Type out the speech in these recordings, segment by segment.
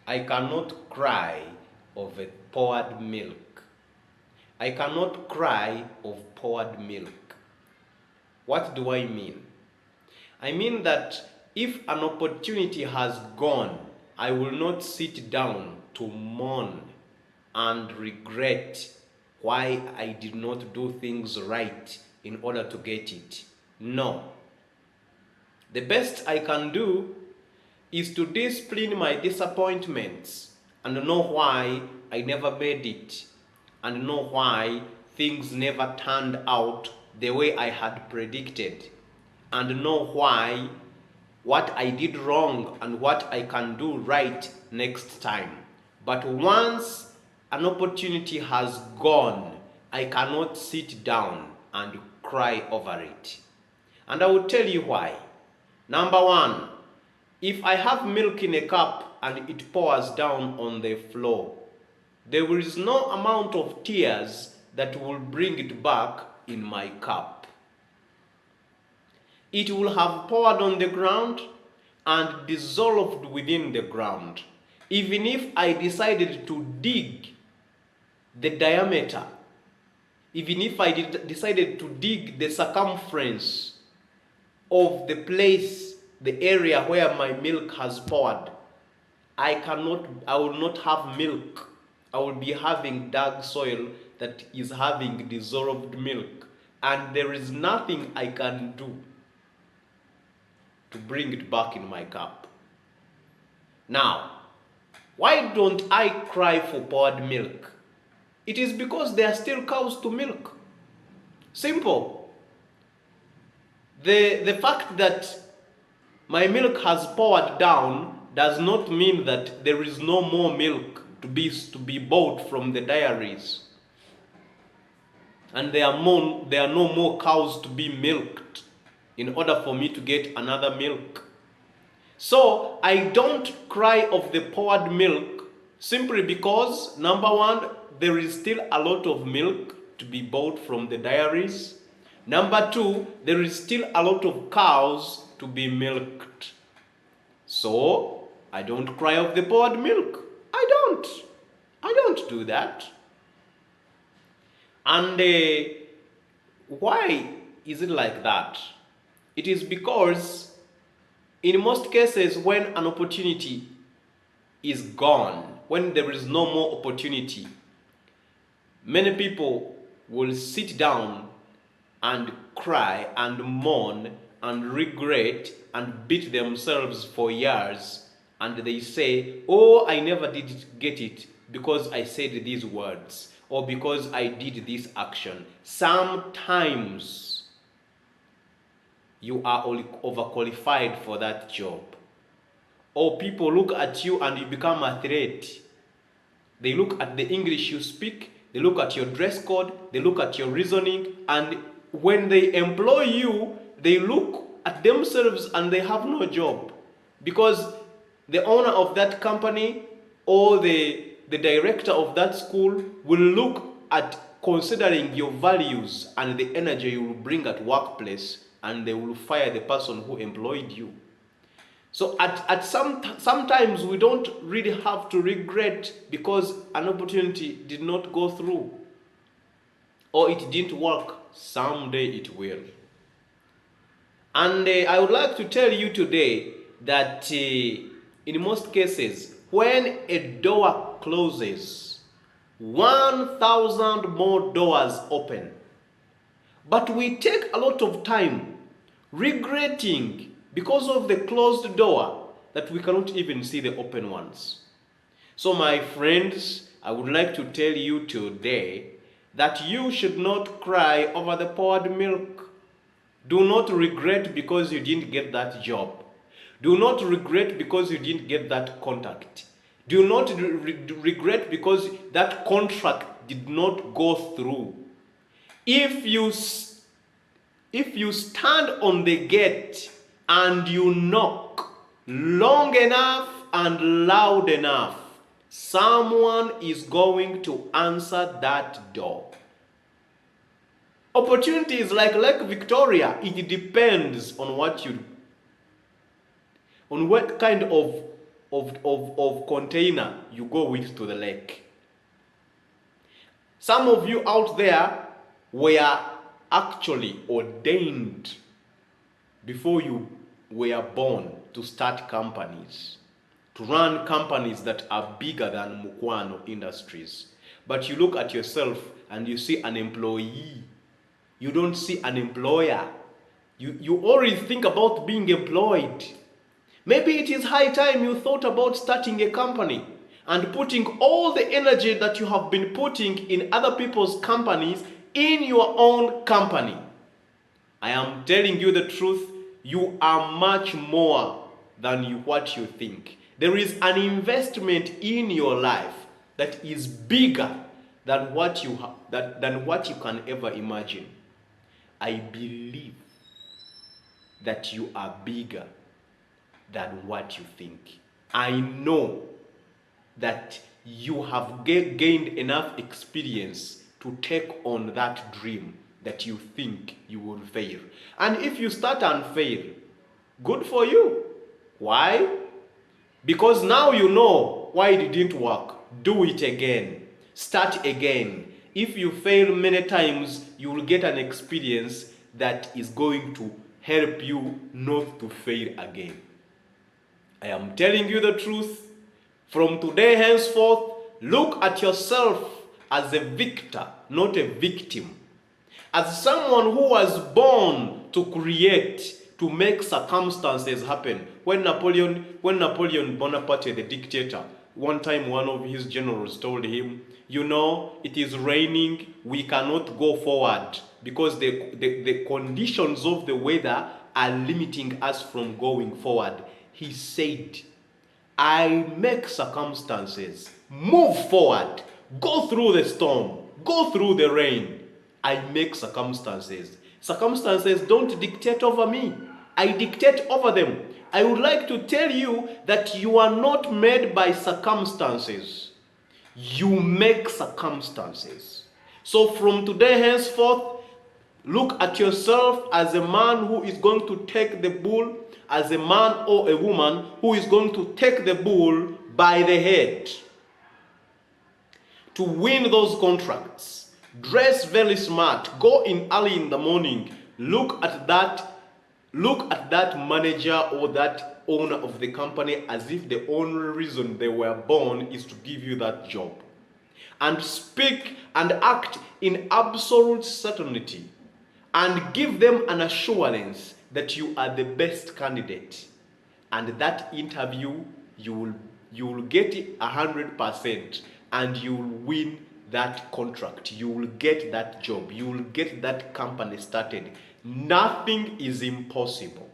I cannot cry of a poured milk. I cannot cry of poured milk. What do I mean? I mean that if an opportunity has gone, I will not sit down to mourn and regret why I did not do things right in order to get it. No. The best I can do is to discipline my disappointments and know why I never made it and know why things never turned out the way I had predicted and know why what I did wrong and what I can do right next time. But once an opportunity has gone, I cannot sit down and cry over it. And I will tell you why. Number one, if I have milk in a cup and it pours down on the floor, there is no amount of tears that will bring it back in my cup. It will have poured on the ground and dissolved within the ground. Even if I decided to dig the diameter, even if I decided to dig the circumference of the place, the area where my milk has poured, I will not have milk. I will be having dark soil that is having dissolved milk. And there is nothing I can do to bring it back in my cup. Now, why don't I cry for poured milk? It is because there are still cows to milk. Simple. The fact that my milk has poured down does not mean that there is no more milk to be bought from the dairies. And there are no more cows to be milked in order for me to get another milk. So I don't cry of the poured milk simply because, number one, there is still a lot of milk to be bought from the dairies. Number two, there is still a lot of cows to be milked. So I don't cry of the poured milk. I don't do that. And why is it like that? It is because in most cases when an opportunity is gone, when there is no more opportunity, many people will sit down and cry and mourn and regret and beat themselves for years, and they say, oh, I never did get it because I said these words or because I did this action. Sometimes you are overqualified for that job, or people look at you and you become a threat. They look at the English you speak, they look at your dress code, they look at your reasoning, and when they employ you, they look at themselves and they have no job, because the owner of that company or the director of that school will look at considering your values and the energy you will bring at workplace, and they will fire the person who employed you. So sometimes we don't really have to regret because an opportunity did not go through or it didn't work. Someday it will. And I would like to tell you today that in most cases, when a door closes, 1,000 more doors open. But we take a lot of time regretting because of the closed door that we cannot even see the open ones. So my friends, I would like to tell you today that you should not cry over the poured milk. Do not regret because you didn't get that job. Do not regret because you didn't get that contact. Do not regret because that contract did not go through. If you stand on the gate and you knock long enough and loud enough, someone is going to answer that door. Opportunity is like Lake Victoria. It depends on what kind of of container you go with to the lake. Some of you out there were actually ordained before you were born to start companies, to run companies that are bigger than Mukwano Industries. But you look at yourself and you see an employee. You don't see an employer. You already think about being employed. Maybe it is high time you thought about starting a company and putting all the energy that you have been putting in other people's companies in your own company. I am telling you the truth, you are much more than what you think. There is an investment in your life that is bigger than what you can ever imagine. I believe that you are bigger than what you think. I know that you have gained enough experience to take on that dream that you think you will fail. And if you start and fail, good for you. Why? Because now you know why it didn't work. Do it again. Start again. If you fail many times, you will get an experience that is going to help you not to fail again. I am telling you the truth. From today henceforth, look at yourself as a victor, not a victim. As someone who was born to create, to make circumstances happen. When Napoleon Bonaparte, the dictator, one time one of his generals told him, you know, it is raining, we cannot go forward because the conditions of the weather are limiting us from going forward. He said, I make circumstances move forward, go through the storm, go through the rain. I make circumstances. Circumstances don't dictate over me. I dictate over them. I would like to tell you that you are not made by circumstances. You make circumstances. So from today henceforth, look at yourself as a man who is going to take the bull, as a man or a woman who is going to take the bull by the head. To win those contracts, dress very smart, go in early in the morning, look at that manager or that owner of the company as if the only reason they were born is to give you that job. And speak and act in absolute certainty and give them an assurance that you are the best candidate. And that interview, you will get it 100% and you will win that contract. You will get that job. You will get that company started. Nothing is impossible.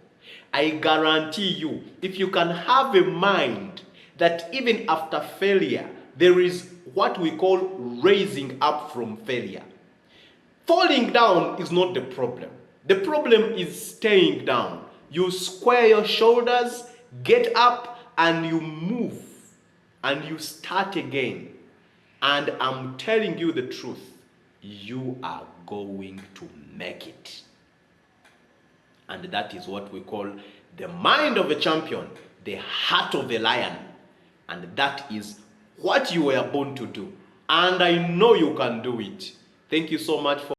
I guarantee you, if you can have a mind that even after failure, there is what we call raising up from failure. Falling down is not the problem. The problem is staying down. You square your shoulders, get up, and you move. And you start again. And I'm telling you the truth. You are going to make it. And that is what we call the mind of a champion, the heart of a lion. And that is what you were born to do. And I know you can do it. Thank you so much for